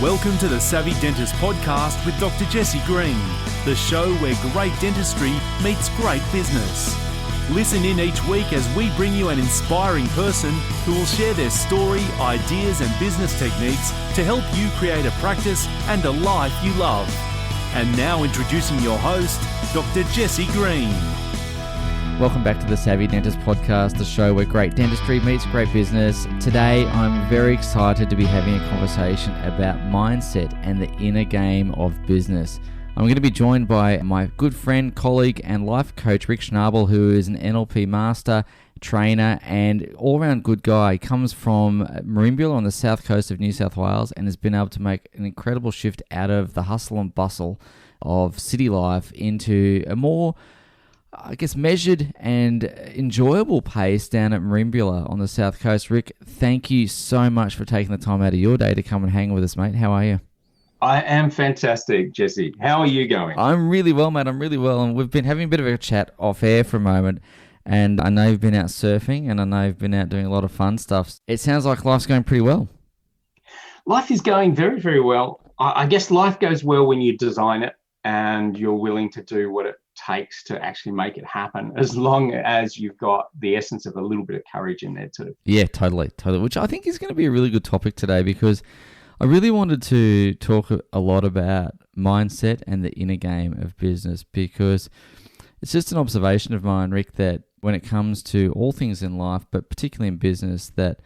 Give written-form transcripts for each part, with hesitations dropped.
Welcome to the Savvy Dentist Podcast with Dr. Jesse Green, the show where great dentistry meets great business. Listen in each week as we bring you an inspiring person who will share their story, ideas and business techniques to help you create a practice and a life you love. And now introducing your host, Dr. Jesse Green. Welcome back to the Savvy Dentist Podcast, the show where great dentistry meets great business. Today, I'm very excited to be having a conversation about mindset and the inner game of business. I'm going to be joined by my good friend, colleague, and life coach, Rick Schnabel, who is an NLP master, trainer, and all-around good guy. He comes from Merimbula on the south coast of New South Wales and has been able to make an incredible shift out of the hustle and bustle of city life into a more measured and enjoyable pace down at Merimbula on the south coast. Rick, thank you so much for taking the time out of your day to come and hang with us, mate. How are you? I am fantastic, Jesse. How are you going? I'm really well, mate. I'm really well. And we've been having a bit of a chat off air for a moment. And I know you've been out surfing and I know you've been out doing a lot of fun stuff. It sounds like life's going pretty well. Life is going very, very well. I guess life goes well when you design it and you're willing to do what it takes to actually make it happen, as long as you've got the essence of a little bit of courage in there too. Yeah, totally. Which I think is going to be a really good topic today, because I really wanted to talk a lot about mindset and the inner game of business, because it's just an observation of mine, Rick, that when it comes to all things in life, but particularly in business, that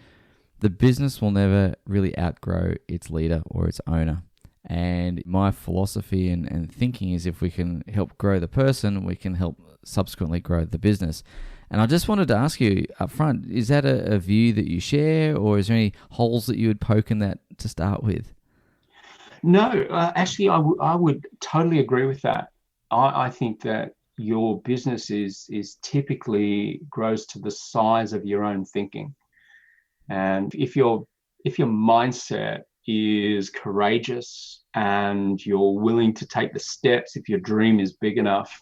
the business will never really outgrow its leader or its owner. And my philosophy and thinking is, if we can help grow the person, we can help subsequently grow the business. And I just wanted to ask you up front, is that a view that you share, or is there any holes that you would poke in that to start with? No, actually, I would totally agree with that. I think that your business is typically grows to the size of your own thinking. And if your mindset is courageous and you're willing to take the steps, if your dream is big enough,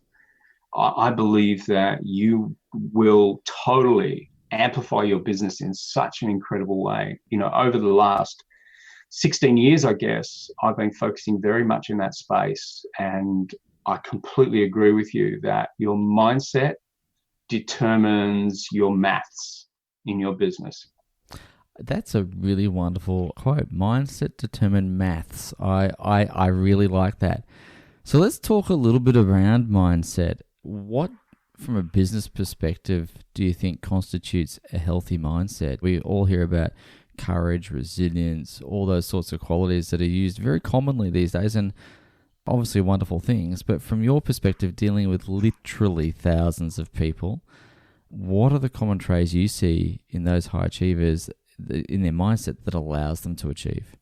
I believe that you will totally amplify your business in such an incredible way. You know, over the last 16 years, I guess, I've been focusing very much in that space. And I completely agree with you that your mindset determines your maths in your business. That's a really wonderful quote. Mindset determined maths. I really like that. So let's talk a little bit around mindset. What, from a business perspective, do you think constitutes a healthy mindset? We all hear about courage, resilience, all those sorts of qualities that are used very commonly these days, and obviously wonderful things. But from your perspective, dealing with literally thousands of people, what are the common traits you see in those high achievers in their mindset that allows them to achieve?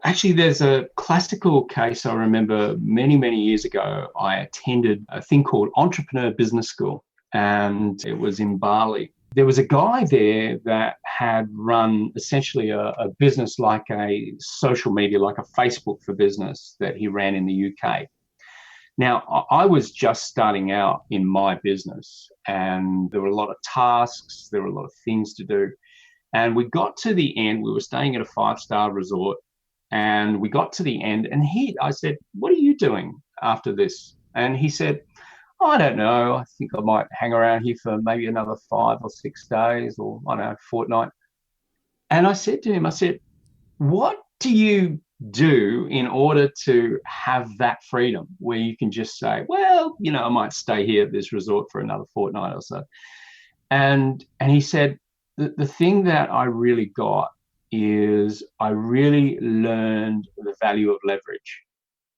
Actually, there's a classical case I remember many, many years ago. I attended a thing called Entrepreneur Business School, and it was in Bali. There was a guy there that had run essentially a business like a social media, like a Facebook for business that he ran in the UK. Now, I was just starting out in my business, and there were a lot of tasks, there were a lot of things to do. And we got to the end, we were staying at a 5-star resort, and we got to the end, and I said, "What are you doing after this?" And he said, "I don't know, I think I might hang around here for maybe another 5 or 6 days, or I don't know, fortnight." And I said to him, "What do you do in order to have that freedom where you can just say, well, you know, I might stay here at this resort for another fortnight or so?" And he said, the thing that I really got is I really learned the value of leverage.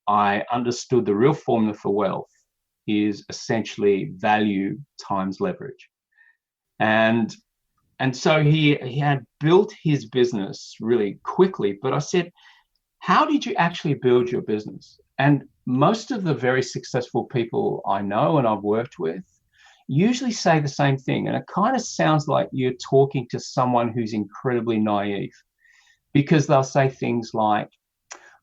I understood the real formula for wealth is essentially value times leverage. And so he had built his business really quickly, but I said, how did you actually build your business? And most of the very successful people I know and I've worked with usually say the same thing. And it kind of sounds like you're talking to someone who's incredibly naive, because they'll say things like,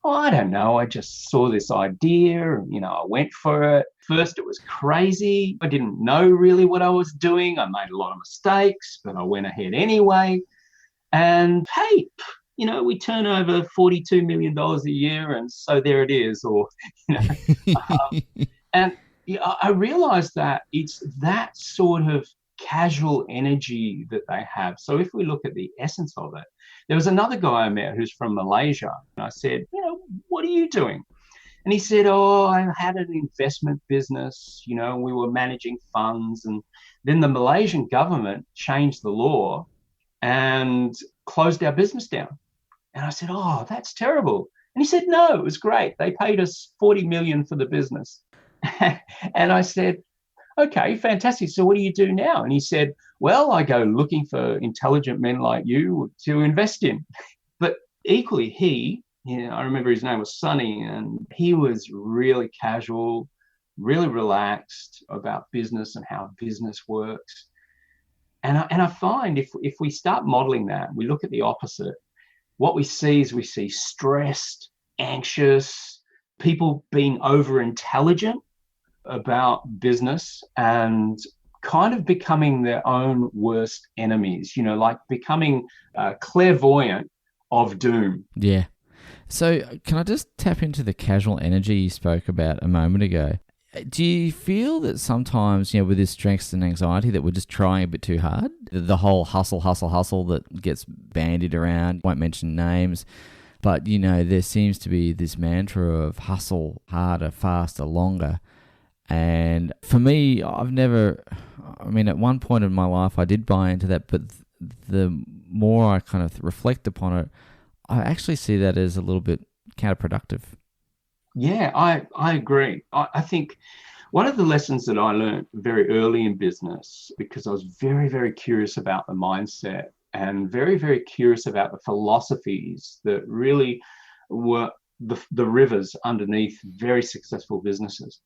"Oh, I don't know, I just saw this idea, and, I went for it. First, it was crazy. I didn't know really what I was doing. I made a lot of mistakes, but I went ahead anyway. And hey, we turn over $42 million a year, and so there it is. Or, and I realized that it's that sort of casual energy that they have. So if we look at the essence of it, there was another guy I met who's from Malaysia. And I said, what are you doing? And he said, I had an investment business, we were managing funds. And then the Malaysian government changed the law and closed our business down. And I said, that's terrible. And he said, no, it was great. They paid us $40 million for the business. And I said, okay, fantastic. So what do you do now? And he said, well, I go looking for intelligent men like you to invest in. But equally, I remember his name was Sonny, and he was really casual, really relaxed about business and how business works. And I find if we start modeling that, we look at the opposite, what we see stressed, anxious, people being over-intelligent about business and kind of becoming their own worst enemies, like becoming clairvoyant of doom. Yeah. So can I just tap into the casual energy you spoke about a moment ago? Do you feel that sometimes, with this stress and anxiety, that we're just trying a bit too hard? The whole hustle that gets bandied around, won't mention names, but, there seems to be this mantra of hustle harder, faster, longer. And for me, at one point in my life, I did buy into that, but the more I kind of reflect upon it, I actually see that as a little bit counterproductive. Yeah, I agree. I think one of the lessons that I learned very early in business, because I was very, very curious about the mindset and very, very curious about the philosophies that really were the rivers underneath very successful businesses.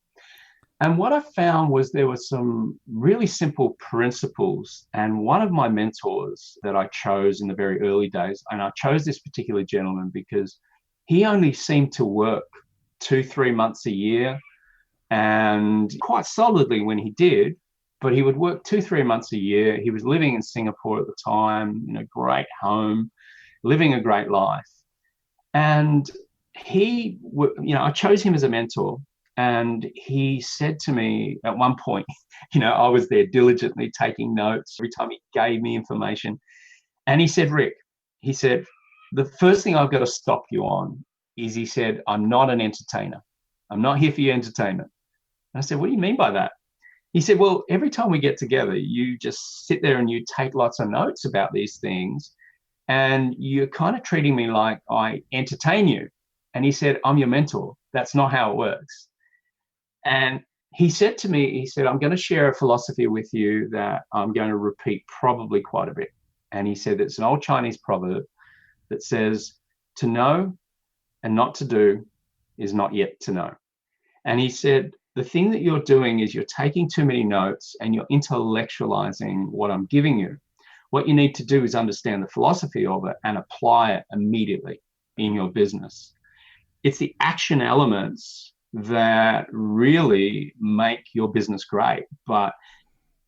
And what I found was there were some really simple principles. And one of my mentors that I chose in the very early days, and I chose this particular gentleman because he only seemed to work 2-3 months a year, and quite solidly when he did, but he would work 2-3 months a year. He was living in Singapore at the time, great home, living a great life. And I chose him as a mentor. And he said to me at one point, I was there diligently taking notes every time he gave me information. And he said, Rick, the first thing I've got to stop you on is, he said, I'm not an entertainer. I'm not here for your entertainment. And I said, what do you mean by that? He said, well, every time we get together, you just sit there and you take lots of notes about these things. And you're kind of treating me like I entertain you. And he said, I'm your mentor. That's not how it works. And he said to me, I'm going to share a philosophy with you that I'm going to repeat probably quite a bit. And he said, it's an old Chinese proverb that says, to know and not to do is not yet to know. And he said, the thing that you're doing is you're taking too many notes and you're intellectualizing what I'm giving you. What you need to do is understand the philosophy of it and apply it immediately in your business. It's the action elements that really make your business great. But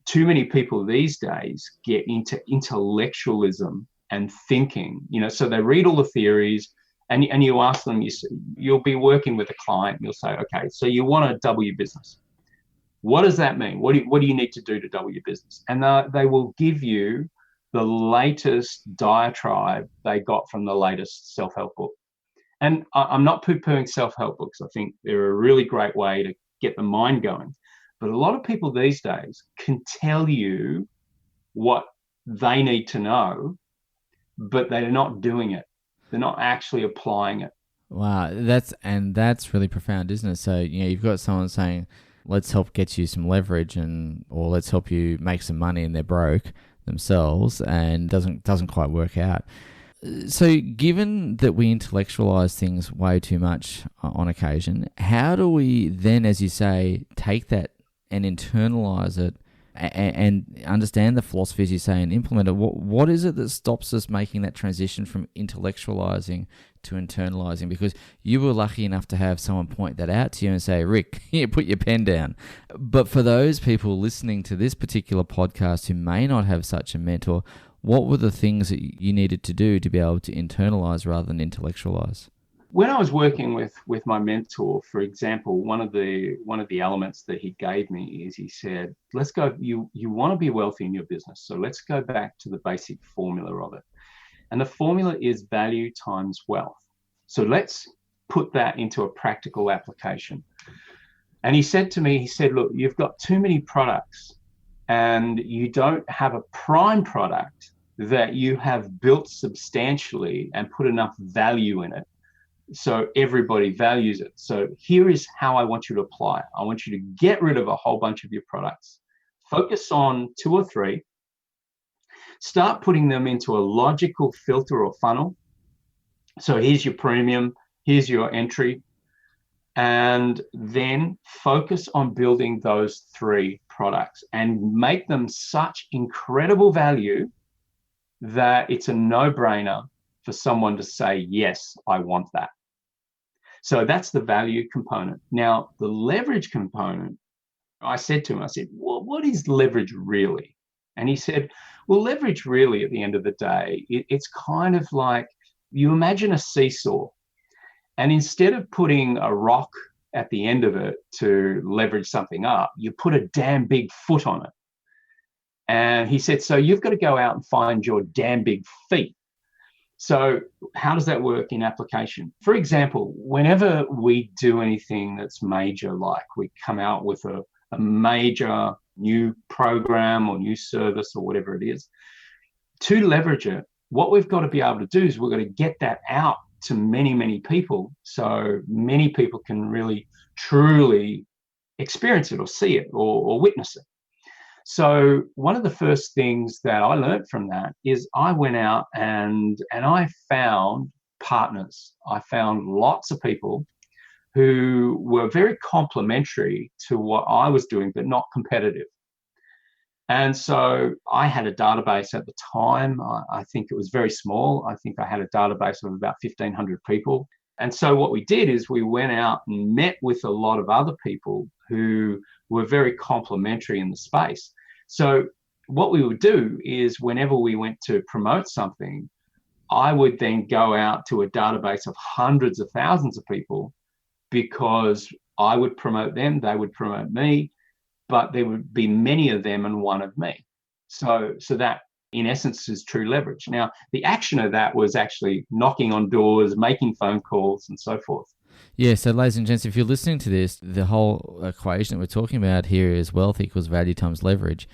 too many people these days get into intellectualism and thinking, so they read all the theories, and you ask them, you'll be working with a client, and you'll say, okay, so you want to double your business. What does that mean? What do you need to do to double your business? And they will give you the latest diatribe they got from the latest self-help book. And I'm not poo-pooing self-help books. I think they're a really great way to get the mind going. But a lot of people these days can tell you what they need to know, but they're not doing it. They're not actually applying it. Wow, that's really profound, isn't it? So, you've got someone saying, let's help get you some leverage, or let's help you make some money, and they're broke themselves and doesn't quite work out. So given that we intellectualize things way too much on occasion, how do we then, as you say, take that and internalize it and understand the philosophy, as you say, and implement it? What is it that stops us making that transition from intellectualizing to internalizing? Because you were lucky enough to have someone point that out to you and say, Rick, put your pen down. But for those people listening to this particular podcast who may not have such a mentor, what were the things that you needed to do to be able to internalize rather than intellectualize? When I was working with my mentor, for example, one of the elements that he gave me is he said, let's go, you want to be wealthy in your business. So let's go back to the basic formula of it. And the formula is value times wealth. So let's put that into a practical application. And he said to me, look, you've got too many products and you don't have a prime product that you have built substantially and put enough value in it so everybody values it. So here is how I want you to apply it. I want you to get rid of a whole bunch of your products. Focus on 2 or 3. Start putting them into a logical filter or funnel. So here's your premium, here's your entry, and then focus on building those 3 products and make them such incredible value that it's a no-brainer for someone to say, yes, I want that. So that's the value component. Now, the leverage component, I said to him, well, what is leverage really? And he said, well, leverage really at the end of the day, it's kind of like you imagine a seesaw, and instead of putting a rock at the end of it to leverage something up, you put a damn big foot on it. And he said, so you've got to go out and find your damn big feet. So how does that work in application? For example, whenever we do anything that's major, like we come out with a major new program or new service or whatever it is, to leverage it, what we've got to be able to do is we've got to get that out to many, many people so many people can really, truly experience it or see it or witness it. So one of the first things that I learned from that is I went out and I found partners. I found lots of people who were very complementary to what I was doing, but not competitive. And so I had a database at the time. I think it was very small. I think I had a database of about 1,500 people. And so what we did is we went out and met with a lot of other people who were very complementary in the space. So what we would do is whenever we went to promote something, I would then go out to a database of hundreds of thousands of people, because I would promote them, they would promote me, but there would be many of them and one of me. So that in essence is true leverage. Now, the action of that was actually knocking on doors, making phone calls and so forth. Yeah, so ladies and gents, if you're listening to this, the whole equation that we're talking about here is wealth equals value times leverage.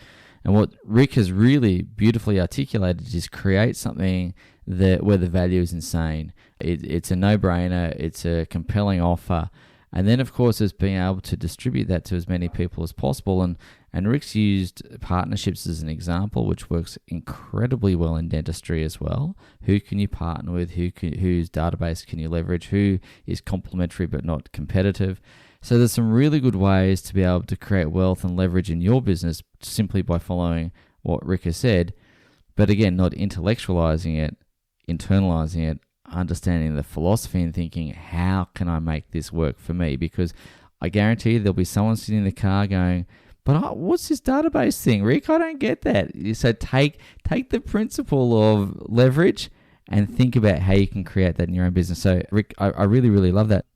And what Rick has really beautifully articulated is create something where the value is insane. It's a no-brainer, it's a compelling offer. And then, of course, is being able to distribute that to as many people as possible. And Rick's used partnerships as an example, which works incredibly well in dentistry as well. Who can you partner with? Whose database can you leverage? Who is complementary but not competitive? So there's some really good ways to be able to create wealth and leverage in your business simply by following what Rick has said. But again, not intellectualizing it, internalizing it, understanding the philosophy and thinking, how can I make this work for me? Because I guarantee there'll be someone sitting in the car going, but what's this database thing, Rick? I don't get that. So take the principle of leverage and think about how you can create that in your own business. So Rick, I really, really love that.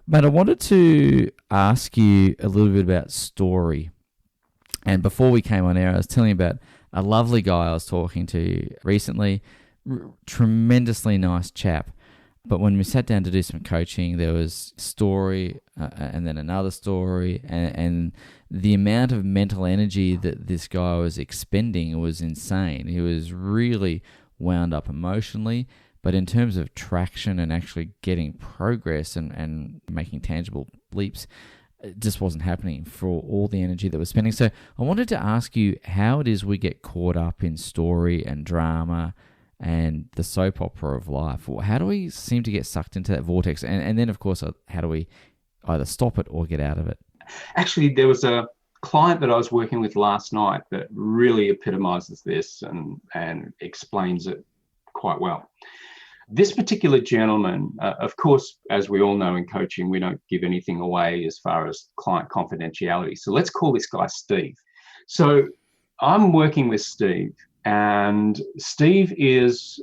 But I wanted to ask you a little bit about story. And before we came on air, I was telling you about a lovely guy I was talking to recently. Tremendously nice chap. But when we sat down to do some coaching, there was story and then another story. And the amount of mental energy that this guy was expending was insane. He was really wound up emotionally. But in terms of traction and actually getting progress and making tangible leaps, it just wasn't happening for all the energy that we're spending. So I wanted to ask you how it is we get caught up in story and drama and the soap opera of life. How do we seem to get sucked into that vortex? And then, of course, how do we either stop it or get out of it? Actually, there was a client that I was working with last night that really epitomizes this and explains it quite well. This particular gentleman, of course, as we all know in coaching, we don't give anything away as far as client confidentiality. So let's call this guy Steve. So I'm working with Steve, And Steve is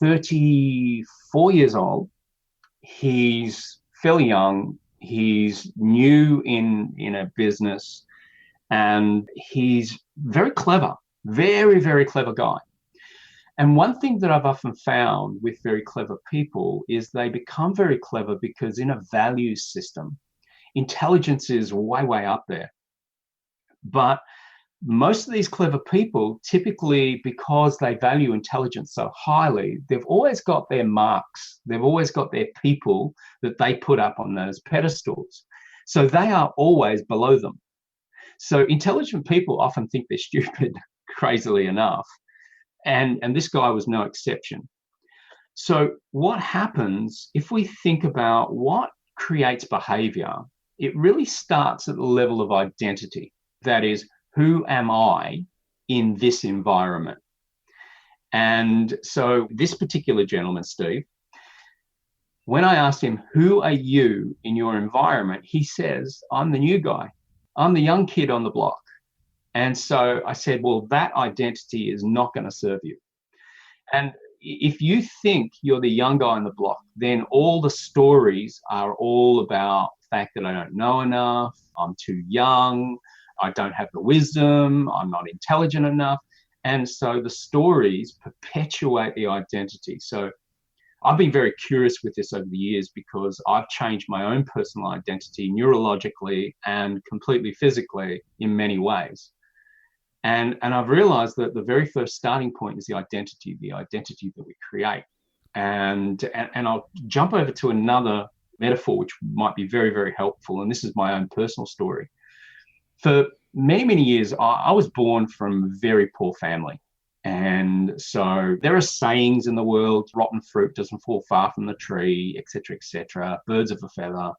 34 years old. He's fairly young. He's new in a business, and he's very clever, very, very clever guy. And one thing that I've often found with very clever people is they become very clever because in a values system, intelligence is way, way up there. But most of these clever people, typically because they value intelligence so highly, they've always got their marks. They've always got their people that they put up on those pedestals. So they are always below them. So intelligent people often think they're stupid, crazily enough. And this guy was no exception. So what happens if we think about what creates behavior? It really starts at the level of identity. That is, who am I in this environment? And so this particular gentleman, Steve, when I asked him, who are you in your environment? He says, I'm the new guy. I'm the young kid on the block. And so I said, well, that identity is not going to serve you. And if you think you're the young guy on the block, then all the stories are all about the fact that I don't know enough, I'm too young, I don't have the wisdom, I'm not intelligent enough. And so the stories perpetuate the identity. So I've been very curious with this over the years because I've changed my own personal identity neurologically and completely physically in many ways. And I've realized that the very first starting point is the identity that we create. And I'll jump over to another metaphor, which might be very, very helpful. And this is my own personal story. For many, many years, I was born from a very poor family. And so there are sayings in the world, rotten fruit doesn't fall far from the tree, etc., birds of a feather.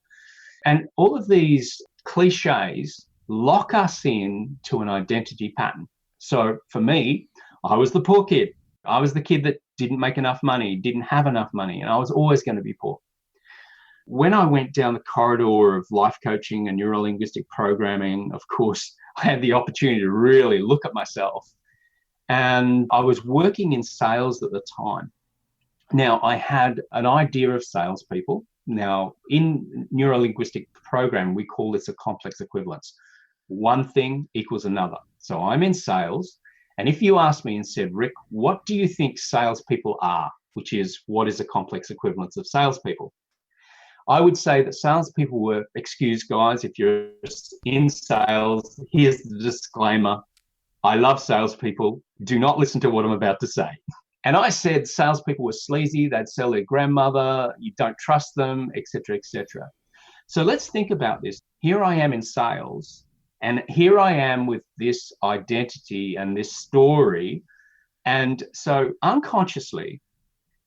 And all of these cliches lock us in to an identity pattern. So for me, I was the poor kid. I was the kid that didn't make enough money, didn't have enough money, and I was always going to be poor. When I went down the corridor of life coaching and neuro-linguistic programming, of course, I had the opportunity to really look at myself. And I was working in sales at the time. Now, I had an idea of salespeople. Now, in neuro-linguistic programming, we call this a complex equivalence. One thing equals another. So I'm in sales. And if you asked me and said, Rick, what do you think salespeople are? Which is, what is a complex equivalence of salespeople? I would say that salespeople were, excuse guys, if you're in sales, here's the disclaimer. I love salespeople. Do not listen to what I'm about to say. And I said salespeople were sleazy. They'd sell their grandmother. You don't trust them, etc., etc. So let's think about this. Here I am in sales. And here I am with this identity and this story. And so unconsciously,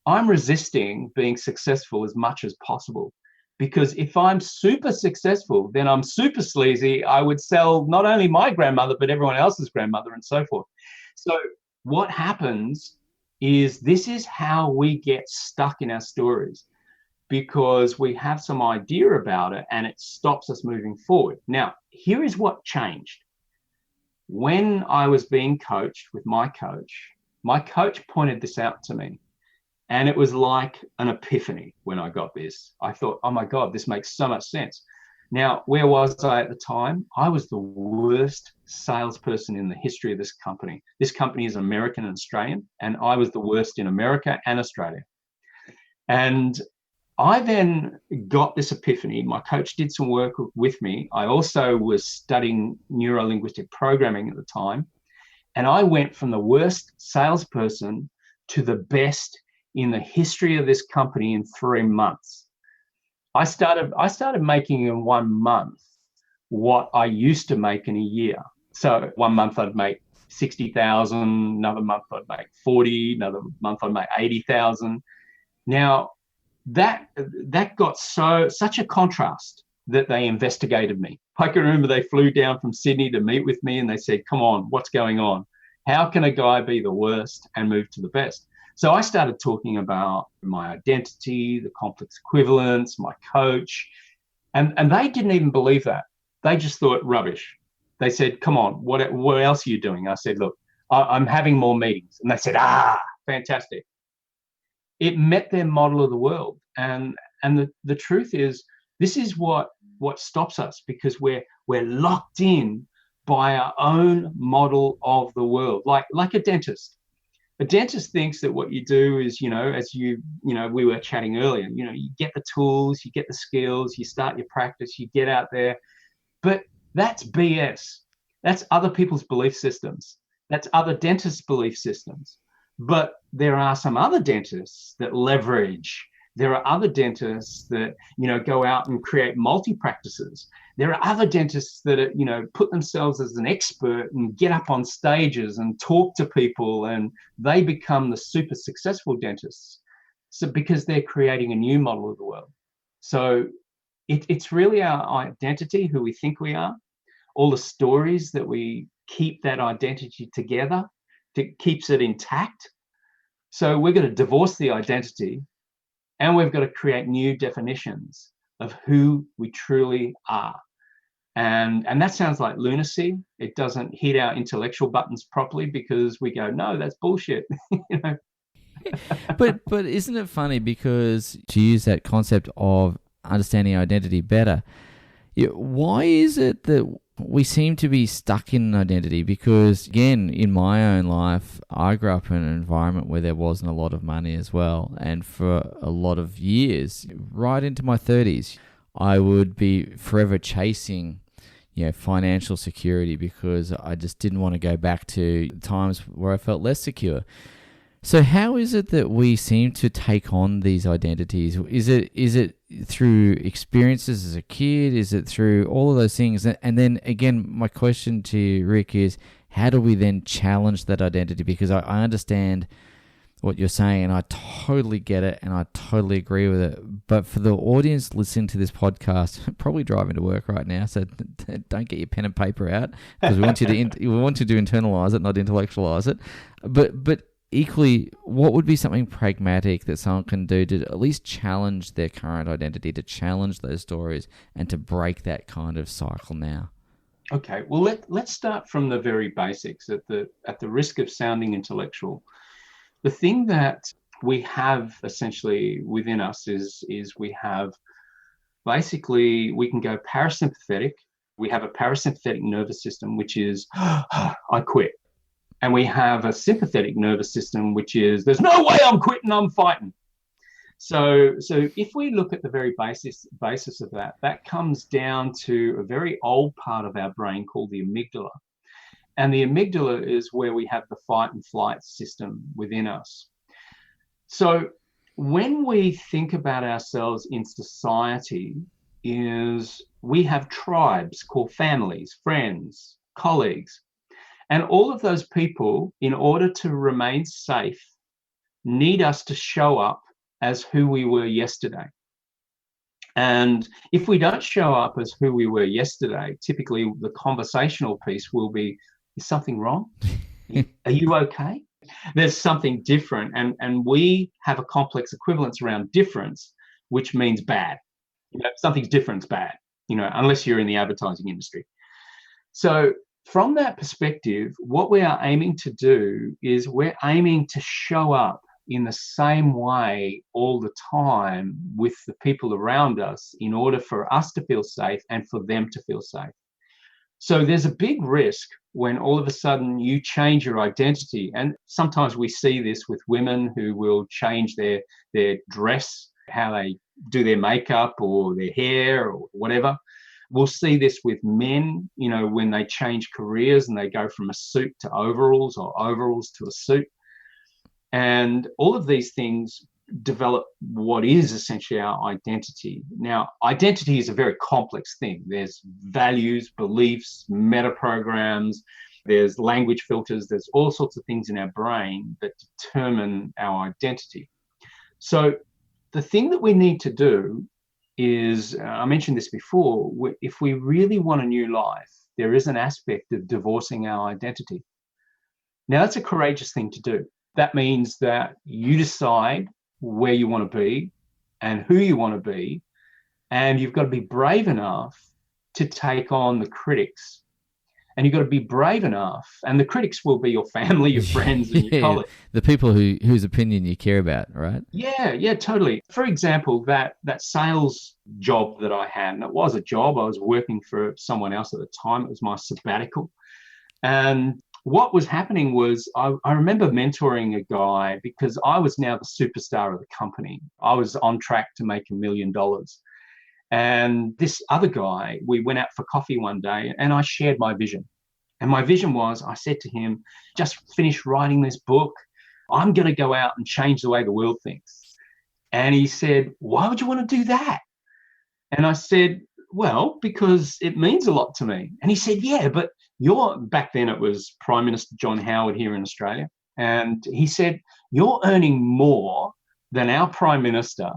I'm resisting being successful as much as possible. Because if I'm super successful, then I'm super sleazy. I would sell not only my grandmother, but everyone else's grandmother and so forth. So what happens is this is how we get stuck in our stories, because we have some idea about it and it stops us moving forward. Now, here is what changed. When I was being coached with my coach pointed this out to me. And it was like an epiphany when I got this. I thought, oh my God, this makes so much sense. Now, where was I at the time? I was the worst salesperson in the history of this company. This company is American and Australian, and I was the worst in America and Australia. And I then got this epiphany. My coach did some work with me. I also was studying neuro-linguistic programming at the time. And I went from the worst salesperson to the best in the history of this company in 3 months. I started making in 1 month what I used to make in a year. So 1 month I'd make 60,000, another month I'd make 40, another month I'd make 80,000. Now that got such a contrast that they investigated me. I can remember they flew down from Sydney to meet with me and they said, come on, what's going on? How can a guy be the worst and move to the best? So I started talking about my identity, the complex equivalence, my coach, and they didn't even believe that. They just thought rubbish. They said, come on, what else are you doing? I said, look, I'm having more meetings. And they said, fantastic. It met their model of the world. And the truth is, this is what stops us, because we're locked in by our own model of the world, like a dentist. A dentist thinks that what you do is, as we were chatting earlier, you get the tools, you get the skills, you start your practice, you get out there. But that's BS. That's other people's belief systems. That's other dentists' belief systems. But there are some other dentists that leverage. There are other dentists that, go out and create multi-practices. There are other dentists that, put themselves as an expert and get up on stages and talk to people, and they become the super successful dentists. So because they're creating a new model of the world. So it's really our identity, who we think we are, all the stories that we keep that identity together, that keeps it intact. So we're going to divorce the identity, and we've got to create new definitions of who we truly are. And that sounds like lunacy. It doesn't hit our intellectual buttons properly, because we go, no, that's bullshit. But isn't it funny, because to use that concept of understanding identity better, why is it that we seem to be stuck in an identity? Because again, in my own life, I grew up in an environment where there wasn't a lot of money as well. And for a lot of years, right into my 30s, I would be forever chasing financial security, because I just didn't want to go back to times where I felt less secure. So how is it that we seem to take on these identities? Is it through experiences as a kid? Is it through all of those things? And then again, my question to you, Rick, is how do we then challenge that identity? Because I understand what you're saying, and I totally get it, and I totally agree with it. But for the audience listening to this podcast, probably driving to work right now, so don't get your pen and paper out, because we want you to internalize it, not intellectualize it. But equally, what would be something pragmatic that someone can do to at least challenge their current identity, to challenge those stories, and to break that kind of cycle now? Okay, well, let's start from the very basics. At the risk of sounding intellectual, the thing that we have essentially within us is we have, basically, we can go parasympathetic. We have a parasympathetic nervous system, which is, I quit. And we have a sympathetic nervous system, which is, there's no way I'm quitting, I'm fighting. So if we look at the very basis of that comes down to a very old part of our brain called the amygdala. And the amygdala is where we have the fight and flight system within us. So when we think about ourselves in society, is we have tribes called families, friends, colleagues. And all of those people, in order to remain safe, need us to show up as who we were yesterday. And if we don't show up as who we were yesterday, typically the conversational piece will be, is something wrong? Are you okay? There's something different. And we have a complex equivalence around difference, which means bad. Something's different's bad, unless you're in the advertising industry. So from that perspective, what we are aiming to do is we're aiming to show up in the same way all the time with the people around us, in order for us to feel safe and for them to feel safe. So there's a big risk when all of a sudden you change your identity. And sometimes we see this with women who will change their dress, how they do their makeup or their hair or whatever. We'll see this with men, when they change careers and they go from a suit to overalls, or overalls to a suit. And all of these things develop what is essentially our identity. Now, identity is a very complex thing. There's values, beliefs, meta programs, there's language filters, there's all sorts of things in our brain that determine our identity. So the thing that we need to do is, I mentioned this before, if we really want a new life, there is an aspect of divorcing our identity. Now, that's a courageous thing to do. That means that you decide where you want to be and who you want to be, and you've got to be brave enough to take on the critics And you've got to be brave enough. And the critics will be your family, your friends, and your colleagues. The people whose opinion you care about, right? Yeah, totally. For example, that sales job that I had, and it was a job. I was working for someone else at the time. It was my sabbatical. And what was happening was I remember mentoring a guy because I was now the superstar of the company. I was on track to make $1 million. And this other guy, we went out for coffee one day and I shared my vision. And my vision was, I said to him, just finished writing this book. I'm going to go out and change the way the world thinks. And he said, why would you want to do that? And I said, well, because it means a lot to me. And he said, yeah, but back then it was Prime Minister John Howard here in Australia. And he said, you're earning more than our Prime Minister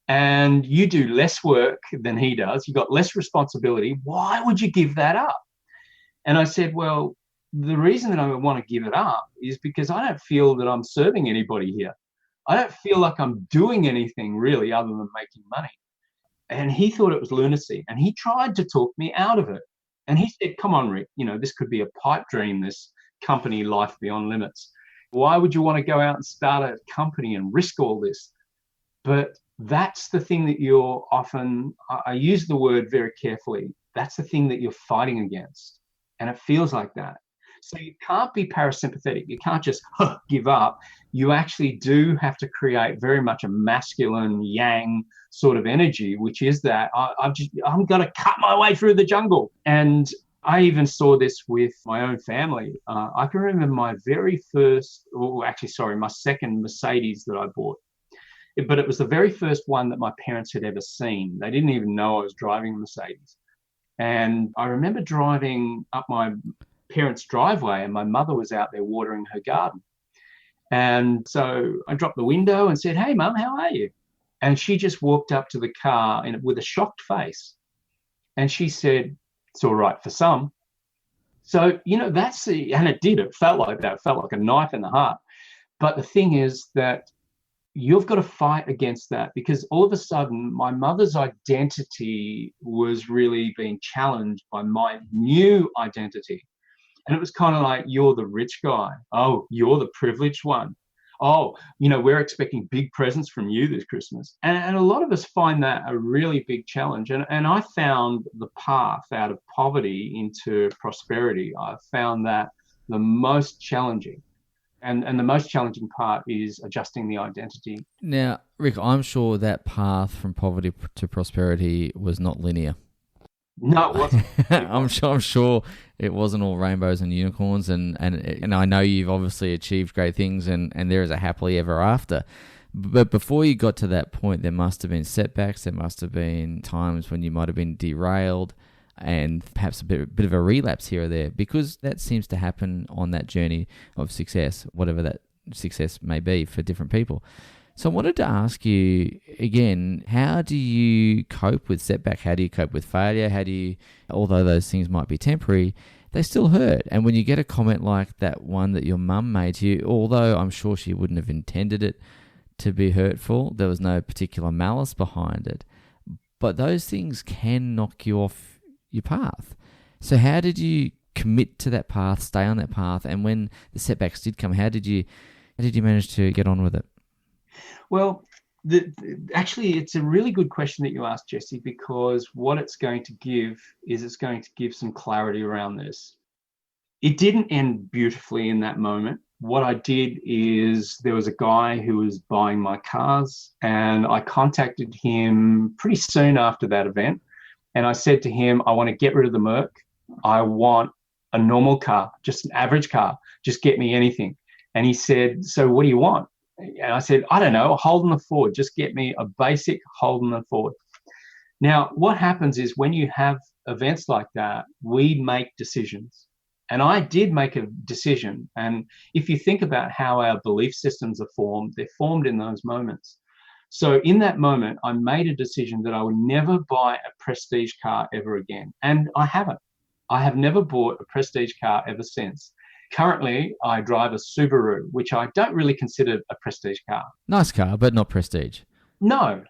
and you do less work than he does. You've got less responsibility. Why would you give that up? And I said, well, the reason that I want to give it up is because I don't feel that I'm serving anybody here. I don't feel like I'm doing anything really other than making money. And he thought it was lunacy. And he tried to talk me out of it. And he said, come on, Rick, this could be a pipe dream, this company Life Beyond Limits. Why would you want to go out and start a company and risk all this? But that's the thing that you're often, I use the word very carefully, that's the thing that you're fighting against. And it feels like that. So you can't be parasympathetic. You can't just give up. You actually do have to create very much a masculine yang sort of energy, which is that I'm going to cut my way through the jungle. And I even saw this with my own family. I can remember my my second Mercedes that I bought. But it was the very first one that my parents had ever seen. They didn't even know I was driving a Mercedes. And I remember driving up my parents' driveway and my mother was out there watering her garden. And so I dropped the window and said, hey, Mum, how are you? And she just walked up to the car with a shocked face. And she said, it's all right for some. So, and it did. It felt like that. It felt like a knife in the heart. But the thing is that you've got to fight against that because all of a sudden my mother's identity was really being challenged by my new identity. And it was kind of like, you're the rich guy. Oh, you're the privileged one. Oh, we're expecting big presents from you this Christmas. And a lot of us find that a really big challenge. And I found the path out of poverty into prosperity. I found that the most challenging. And the most challenging part is adjusting the identity. Now, Rick, I'm sure that path from poverty to prosperity was not linear. No, it wasn't. I'm sure it wasn't all rainbows and unicorns, and I know you've obviously achieved great things, and there is a happily ever after. But before you got to that point, there must have been setbacks. There must have been times when you might have been derailed, and perhaps a bit of a relapse here or there, because that seems to happen on that journey of success, whatever that success may be for different people. So I wanted to ask you again, how do you cope with setback? How do you cope with failure? Although those things might be temporary, they still hurt. And when you get a comment like that one that your mum made to you, although I'm sure she wouldn't have intended it to be hurtful, there was no particular malice behind it, but those things can knock you off your path. So how did you commit to that path, stay on that path, and when the setbacks did come, how did you manage to get on with it? Well, actually, it's a really good question that you asked, Jesse, because what it's going to give is it's going to give some clarity around this. It didn't end beautifully in that moment. What I did is there was a guy who was buying my cars, and I contacted him pretty soon after that event. And I said to him, I want to get rid of the Merc. I want a normal car, just an average car. Just get me anything. And he said, so what do you want? And I said, I don't know, a Holden and Ford. Just get me a basic Holden and Ford. Now, what happens is when you have events like that, we make decisions. And I did make a decision. And if you think about how our belief systems are formed, they're formed in those moments. So in that moment, I made a decision that I would never buy a prestige car ever again. And I haven't. I have never bought a prestige car ever since. Currently, I drive a Subaru, which I don't really consider a prestige car. Nice car, but not prestige. No.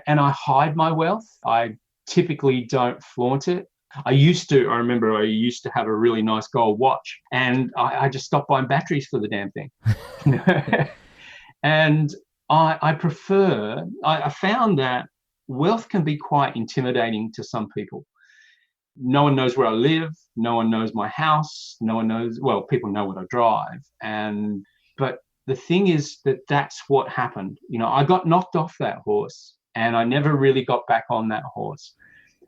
And I hide my wealth. I typically don't flaunt it. I remember I used to have a really nice gold watch, and I just stopped buying batteries for the damn thing. And I found that wealth can be quite intimidating to some people. No one knows where I live. No one knows my house. No one knows, well, people know what I drive. But the thing is that that's what happened. I got knocked off that horse, and I never really got back on that horse.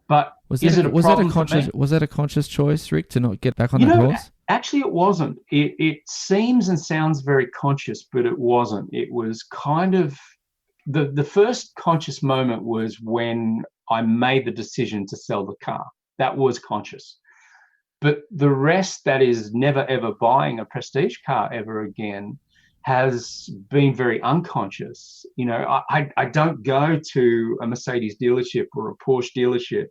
But was that a conscious choice, Rick, to not get back on that horse? Actually, it wasn't. It seems and sounds very conscious, but it wasn't. It was kind of the first conscious moment was when I made the decision to sell the car. That was conscious. But the rest, that is never ever buying a prestige car ever again, has been very unconscious. I don't go to a Mercedes dealership or a Porsche dealership.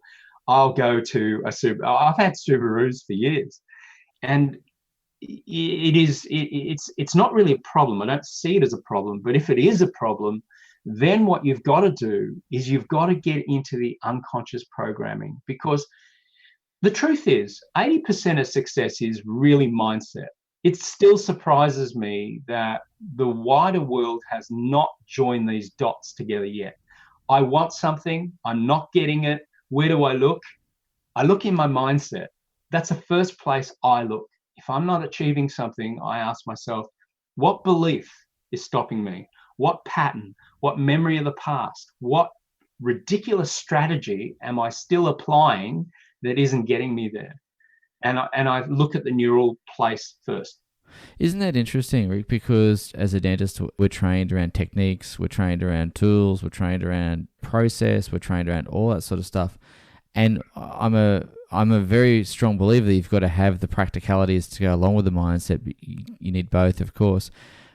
I'll go to a Subaru. I've had Subarus for years, and it's not really a problem. I don't see it as a problem. But if it is a problem, then what you've got to do is you've got to get into the unconscious programming, because the truth is 80% of success is really mindset. It still surprises me that the wider world has not joined these dots together yet. I want something, I'm not getting it. Where do I look? I look in my mindset. That's the first place I look. If I'm not achieving something, I ask myself, what belief is stopping me? What pattern? What memory of the past? What ridiculous strategy am I still applying that isn't getting me there? And I look at the neural place first. Isn't that interesting, Rick? Because as a dentist, we're trained around techniques, we're trained around tools, we're trained around process, we're trained around all that sort of stuff. And I'm a very strong believer that you've got to have the practicalities to go along with the mindset. But you need both, of course.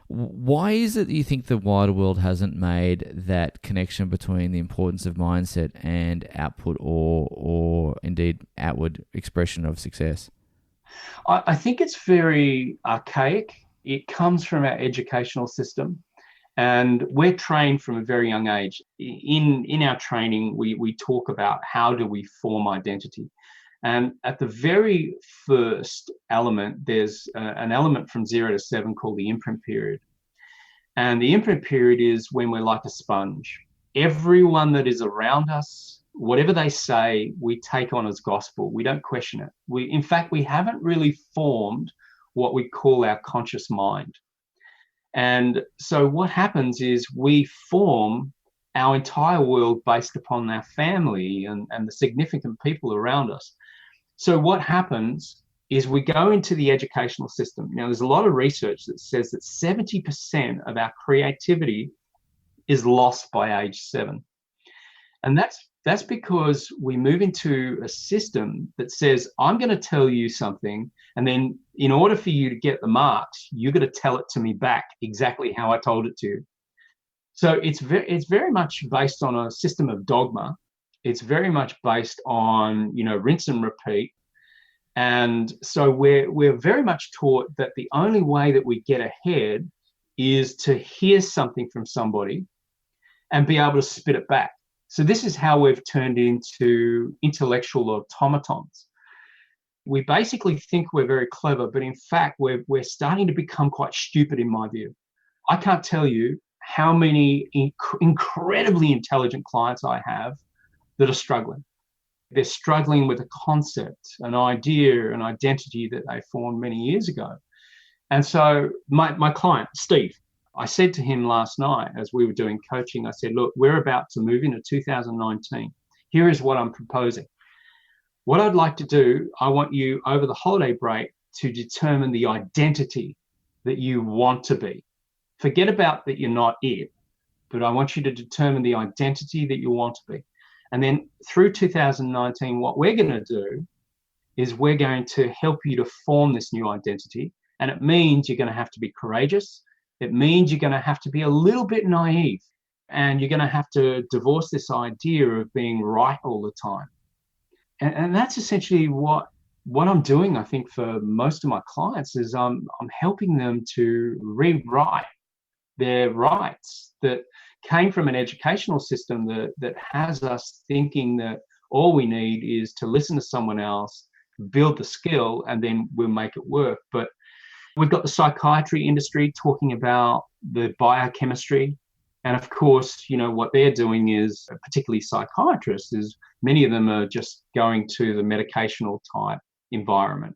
Why is it that you think the wider world hasn't made that connection between the importance of mindset and output or indeed outward expression of success? I think it's very archaic. It comes from our educational system, and we're trained from a very young age. In our training, we talk about how do we form identity. And at the very first element, there's an element from 0 to 7 called the imprint period. And the imprint period is when we're like a sponge. Everyone that is around us, whatever they say, we take on as gospel. We don't question it. In fact, we haven't really formed what we call our conscious mind. And so what happens is we form our entire world based upon our family and the significant people around us. So what happens is we go into the educational system. Now, there's a lot of research that says that 70% of our creativity is lost by age 7. And that's because we move into a system that says, I'm going to tell you something, and then in order for you to get the marks, you're going to tell it to me back exactly how I told it to you. So it's very much based on a system of dogma. It's very much based on, rinse and repeat. And so we're very much taught that the only way that we get ahead is to hear something from somebody and be able to spit it back. So this is how we've turned into intellectual automatons. We basically think we're very clever, but in fact, we're starting to become quite stupid, in my view. I can't tell you how many incredibly intelligent clients I have that are struggling. They're struggling with a concept, an idea, an identity that they formed many years ago. And so my client, Steve, I said to him last night as we were doing coaching, I said, look, we're about to move into 2019. Here is what I'm proposing. What I'd like to do, I want you over the holiday break to determine the identity that you want to be. Forget about that you're not it, but I want you to determine the identity that you want to be. And then through 2019, what we're going to do is we're going to help you to form this new identity. And it means you're going to have to be courageous. It means you're going to have to be a little bit naive. And you're going to have to divorce this idea of being right all the time. And that's essentially what I'm doing, I think, for most of my clients is I'm helping them to rewrite their rights that came from an educational system that has us thinking that All we need is to listen to someone else, build the skill, and then we'll make it work. But we've got the psychiatry industry talking about the biochemistry. And of course, what they're doing is, particularly psychiatrists, is many of them are just going to the medicational type environment.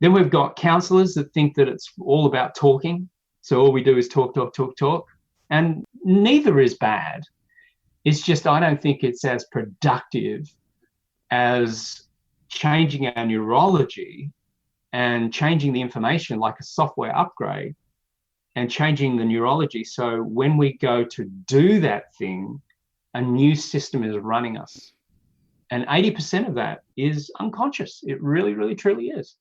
Then we've got counselors that think that it's all about talking. So all we do is talk, talk, talk, talk. And neither is bad. It's just, I don't think it's as productive as changing our neurology and changing the information like a software upgrade and changing the neurology. So when we go to do that thing, a new system is running us. And 80% of that is unconscious. It really, really, truly is.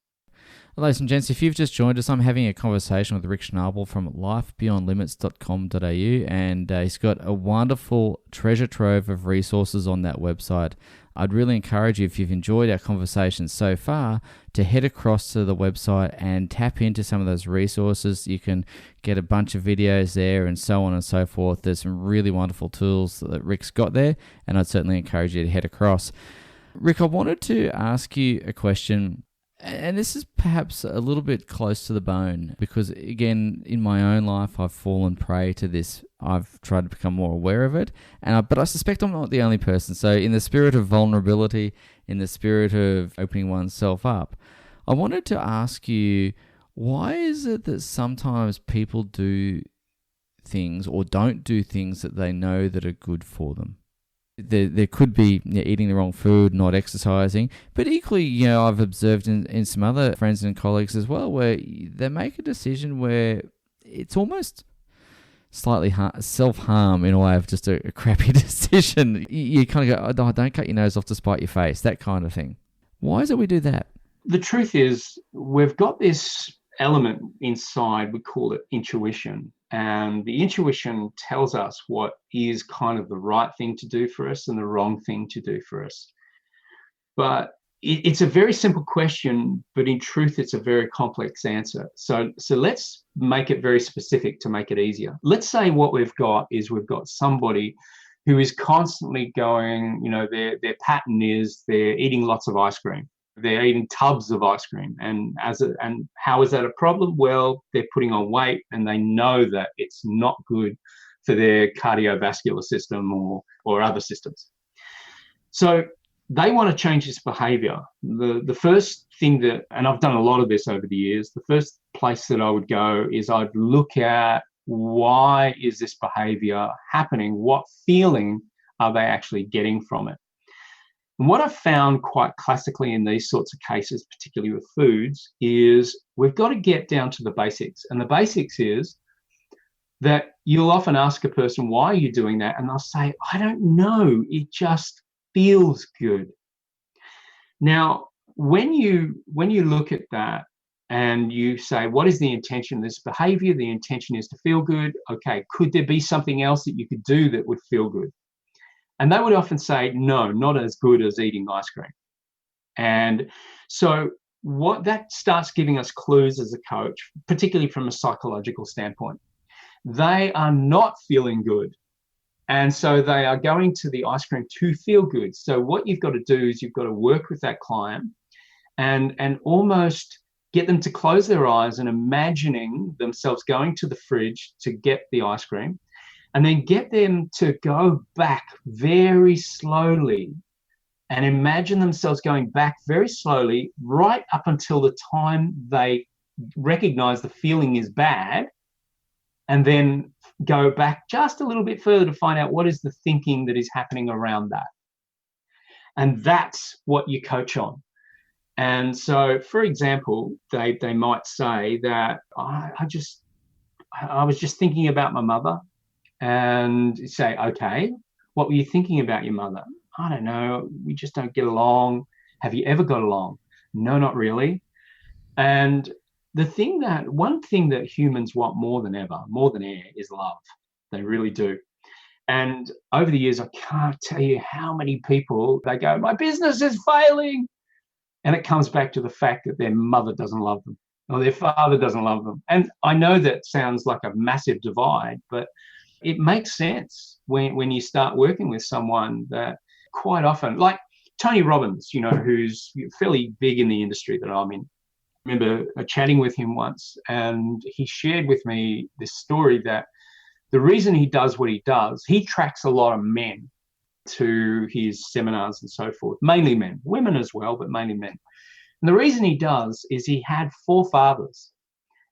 Ladies and gents, if you've just joined us, I'm having a conversation with Rick Schnabel from lifebeyondlimits.com.au, and he's got a wonderful treasure trove of resources on that website. I'd really encourage you, if you've enjoyed our conversation so far, to head across to the website and tap into some of those resources. You can get a bunch of videos there and so on and so forth. There's some really wonderful tools that Rick's got there, and I'd certainly encourage you to head across. Rick, I wanted to ask you a question. And this is perhaps a little bit close to the bone because, again, in my own life, I've fallen prey to this. I've tried to become more aware of it, but I suspect I'm not the only person. So in the spirit of vulnerability, in the spirit of opening oneself up, I wanted to ask you, why is it that sometimes people do things or don't do things that they know that are good for them? There could be eating the wrong food, not exercising, but equally, I've observed in some other friends and colleagues as well, where they make a decision where it's almost slightly self-harm in a way of just a crappy decision. You kind of go, oh, don't cut your nose off to spite your face, that kind of thing. Why is it we do that? The truth is, we've got this element inside, we call it intuition. And the intuition tells us what is kind of the right thing to do for us and the wrong thing to do for us. But it's a very simple question, but in truth, it's a very complex answer. So let's make it very specific to make it easier. Let's say what we've got somebody who is constantly going, their pattern is they're eating lots of ice cream. They're eating tubs of ice cream. And how is that a problem? Well, they're putting on weight and they know that it's not good for their cardiovascular system or other systems. So they want to change this behavior. The first thing and I've done a lot of this over the years, the first place that I would go is I'd look at, why is this behavior happening? What feeling are they actually getting from it? And what I've found quite classically in these sorts of cases, particularly with foods, is we've got to get down to the basics. And the basics is that you'll often ask a person, why are you doing that? And they'll say, I don't know, it just feels good. Now, when you look at that and you say, what is the intention of this behavior? The intention is to feel good. Okay, could there be something else that you could do that would feel good? And they would often say, no, not as good as eating ice cream. And so what that starts giving us clues as a coach, particularly from a psychological standpoint. They are not feeling good. And so they are going to the ice cream to feel good. So what you've got to do is you've got to work with that client and almost get them to close their eyes and imagining themselves going to the fridge to get the ice cream. And then get them to go back very slowly and imagine themselves going back very slowly right up until the time they recognize the feeling is bad, and then go back just a little bit further to find out what is the thinking that is happening around that. And that's what you coach on. And so, for example, they might say that I was just thinking about my mother. And say, okay, what were you thinking about your mother? I don't know, we just don't get along. Have you ever got along? No, not really. And one thing that humans want more than ever, more than air, is love. They really do. And over the years, I can't tell you how many people, they go, my business is failing. And it comes back to the fact that their mother doesn't love them or their father doesn't love them. And I know that sounds like a massive divide, but it makes sense when you start working with someone that quite often, like Tony Robbins, who's fairly big in the industry that I'm in. I remember chatting with him once, and he shared with me this story that the reason he does what he does, he tracks a lot of men to his seminars and so forth, mainly men, women as well, but mainly men. And the reason he does is he had 4 fathers,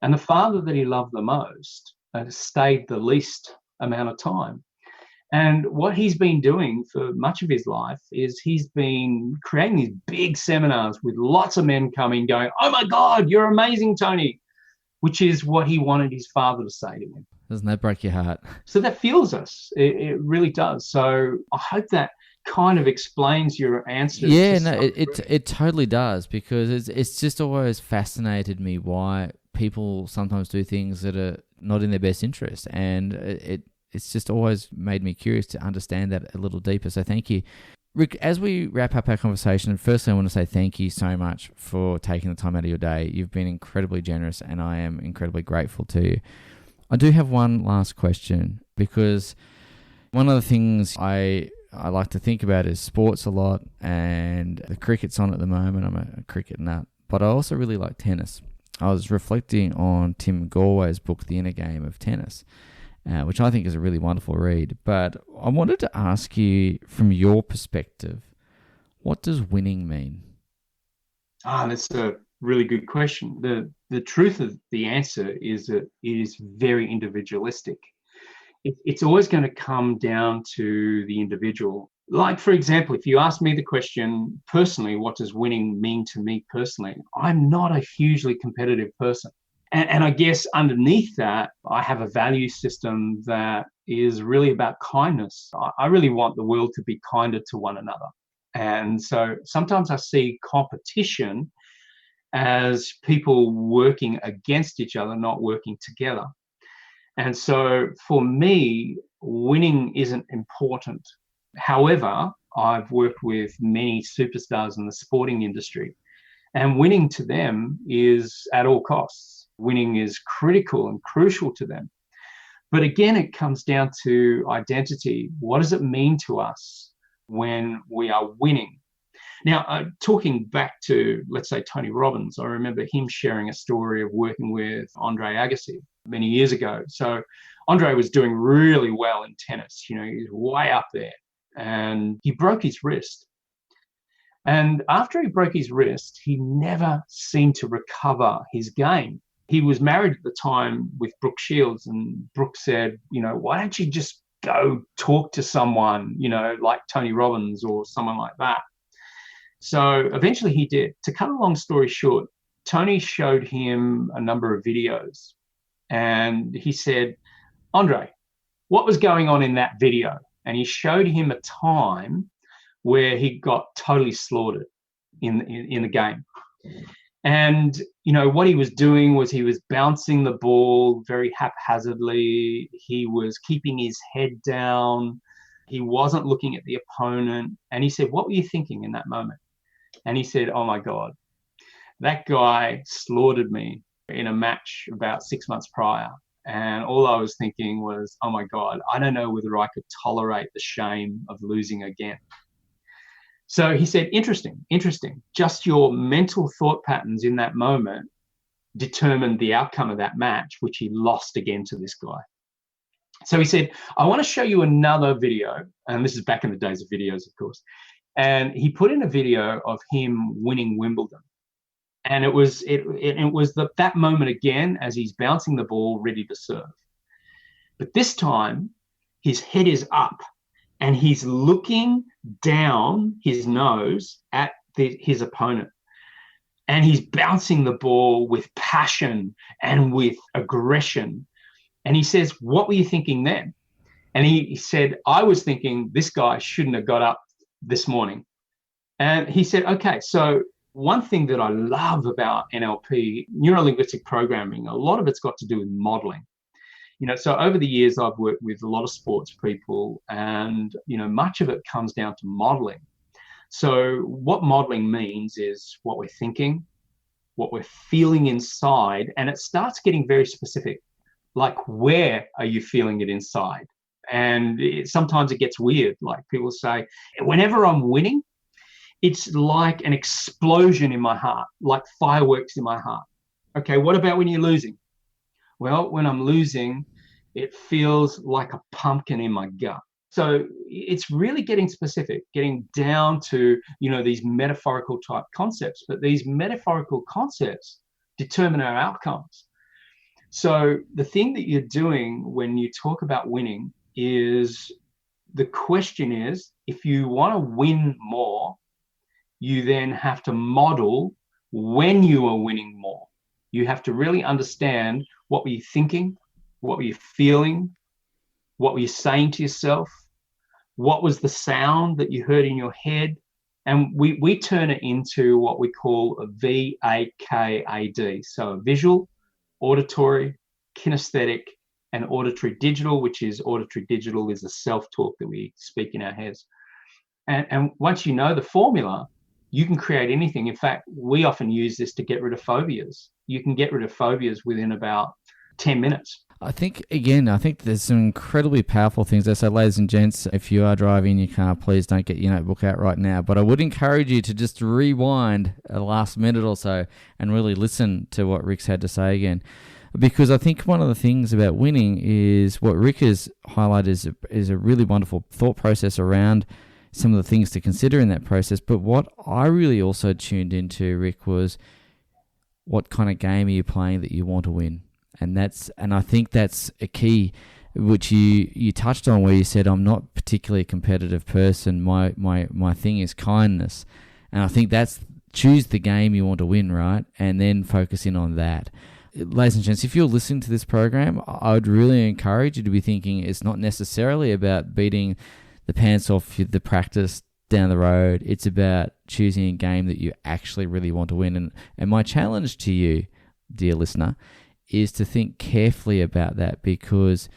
and the father that he loved the most stayed the least amount of time. And what he's been doing for much of his life is he's been creating these big seminars with lots of men coming, going, "Oh my God, you're amazing, Tony," which is what he wanted his father to say to him. Doesn't that break your heart? So that fuels us. It really does. So I hope that kind of explains your answer. Yeah, no, it totally does, because it's just always fascinated me why people sometimes do things that are not in their best interest, and it's just always made me curious to understand that a little deeper. So thank you. Rick, as we wrap up our conversation, firstly, I want to say thank you so much for taking the time out of your day. You've been incredibly generous, and I am incredibly grateful to you. I do have one last question, because one of the things I like to think about is sports a lot, and the cricket's on at the moment. I'm a cricket nut, but I also really like tennis. I was reflecting on Tim Galway's book, The Inner Game of Tennis, which I think is a really wonderful read. But I wanted to ask you, from your perspective, what does winning mean? That's a really good question. The truth of the answer is that it is very individualistic. It's always going to come down to the individual. Like, for example, if you ask me the question personally, what does winning mean to me personally? I'm not a hugely competitive person. And I guess underneath that, I have a value system that is really about kindness. I really want the world to be kinder to one another. And so sometimes I see competition as people working against each other, not working together. And so for me, winning isn't important. However, I've worked with many superstars in the sporting industry, and winning to them is at all costs. Winning is critical and crucial to them. But again, it comes down to identity. What does it mean to us when we are winning? Now, talking back to, let's say, Tony Robbins, I remember him sharing a story of working with Andre Agassi many years ago. So Andre was doing really well in tennis. He was way up there, and he broke his wrist. And after he broke his wrist, he never seemed to recover his game. He was married at the time with Brooke Shields, and Brooke said, why don't you just go talk to someone, like Tony Robbins or someone like that? So eventually he did. To cut a long story short, Tony showed him a number of videos, and he said, "Andre, what was going on in that video?" And he showed him a time where he got totally slaughtered in the game. And, what he was doing was he was bouncing the ball very haphazardly. He was keeping his head down. He wasn't looking at the opponent. And he said, "What were you thinking in that moment?" And he said, "Oh my God, that guy slaughtered me in a match about 6 months prior. And all I was thinking was, oh my God, I don't know whether I could tolerate the shame of losing again." So he said, interesting. Just your mental thought patterns in that moment determined the outcome of that match, which he lost again to this guy. So he said, "I want to show you another video." And this is back in the days of videos, of course. And he put in a video of him winning Wimbledon. And it was that moment again as he's bouncing the ball ready to serve. But this time, his head is up and he's looking down his nose at his opponent. And he's bouncing the ball with passion and with aggression. And he says, "What were you thinking then?" And he said, "I was thinking this guy shouldn't have got up this morning." And he said, okay, so one thing that I love about NLP, neuro-linguistic programming, a lot of it's got to do with modeling. So over the years, I've worked with a lot of sports people, and, much of it comes down to modeling. So what modeling means is what we're thinking, what we're feeling inside, and it starts getting very specific. Like, where are you feeling it inside? And sometimes it gets weird. Like people say, whenever I'm winning, it's like an explosion in my heart, like fireworks in my heart. Okay, what about when you're losing? Well, when I'm losing, it feels like a pumpkin in my gut. So it's really getting specific, getting down to, these metaphorical type concepts, but these metaphorical concepts determine our outcomes. So the thing that you're doing when you talk about winning is, the question is, if you want to win more, you then have to model when you are winning more. You have to really understand, what were you thinking? What were you feeling? What were you saying to yourself? What was the sound that you heard in your head? And we turn it into what we call a VAKAD. So visual, auditory, kinesthetic, and auditory digital, which is auditory digital is a self-talk that we speak in our heads. And once you know the formula, you can create anything. In fact, we often use this to get rid of phobias. You can get rid of phobias within about 10 minutes. I think there's some incredibly powerful things there. So, ladies and gents, if you are driving your car, please don't get your notebook out right now. But I would encourage you to just rewind a last minute or so and really listen to what Rick's had to say again. Because I think one of the things about winning is what Rick has highlighted is a really wonderful thought process around some of the things to consider in that process. But what I really also tuned into, Rick, was what kind of game are you playing that you want to win? And I think that's a key, which you touched on, where you said, I'm not particularly a competitive person. My thing is kindness. And I think that's, choose the game you want to win, right? And then focus in on that. Ladies and gents, if you're listening to this program, I would really encourage you to be thinking it's not necessarily about beating the pants off the practice down the road. It's about choosing a game that you actually really want to win. And my challenge to you, dear listener, is to think carefully about that, because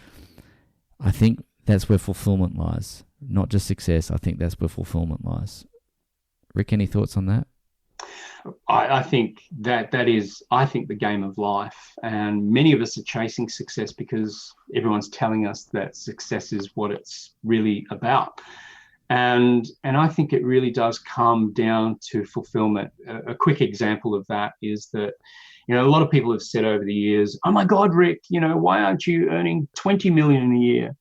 I think that's where fulfillment lies. Not just success. I think that's where fulfillment lies. Rick, any thoughts on that? I think that is the game of life. And many of us are chasing success because everyone's telling us that success is what it's really about. And I think it really does come down to fulfillment. A quick example of that is that, a lot of people have said over the years, oh my God, Rick, why aren't you earning 20 million a year?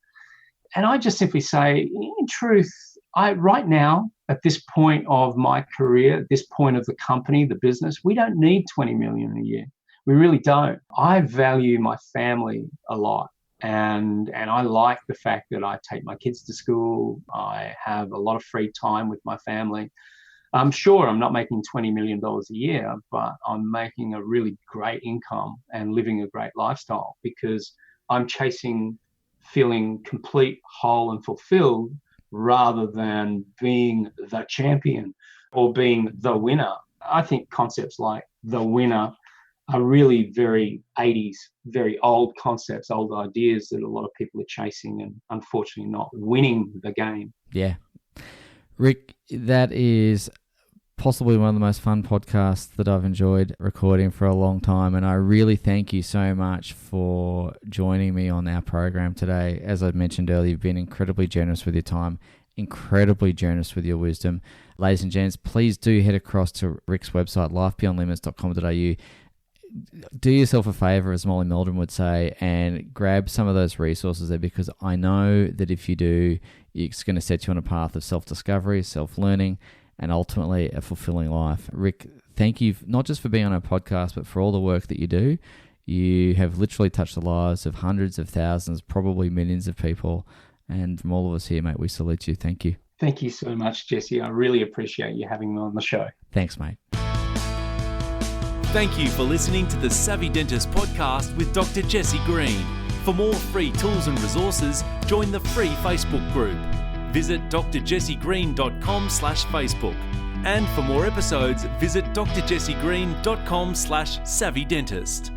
And I just simply say, in truth, right now, at this point of my career, this point of the company, the business, we don't need 20 million a year. We really don't. I value my family a lot. And I like the fact that I take my kids to school. I have a lot of free time with my family. I'm sure I'm not making $20 million a year, but I'm making a really great income and living a great lifestyle because I'm chasing feeling complete, whole, and fulfilled rather than being the champion or being the winner. I think concepts like the winner are really very 80s, very old concepts, old ideas that a lot of people are chasing and unfortunately not winning the game. Yeah. Rick, that is possibly one of the most fun podcasts that I've enjoyed recording for a long time, and I really thank you so much for joining me on our program today. As I mentioned earlier, you've been incredibly generous with your time, incredibly generous with your wisdom. Ladies and gents, please do head across to Rick's website, lifebeyondlimits.com.au. Do yourself a favor, as Molly Meldrum would say, and grab some of those resources there, because I know that if you do, it's going to set you on a path of self-discovery, self-learning, and ultimately a fulfilling life. Rick, thank you not just for being on our podcast, but for all the work that you do. You have literally touched the lives of hundreds of thousands, probably millions of people. And from all of us here, mate, we salute you. Thank you. Thank you so much, Jesse. I really appreciate you having me on the show. Thanks, mate. Thank you for listening to the Savvy Dentist podcast with Dr. Jesse Green. For more free tools and resources, join the free Facebook group. Visit drjessegreen.com/Facebook. And for more episodes, visit drjessegreen.com/savvydentist.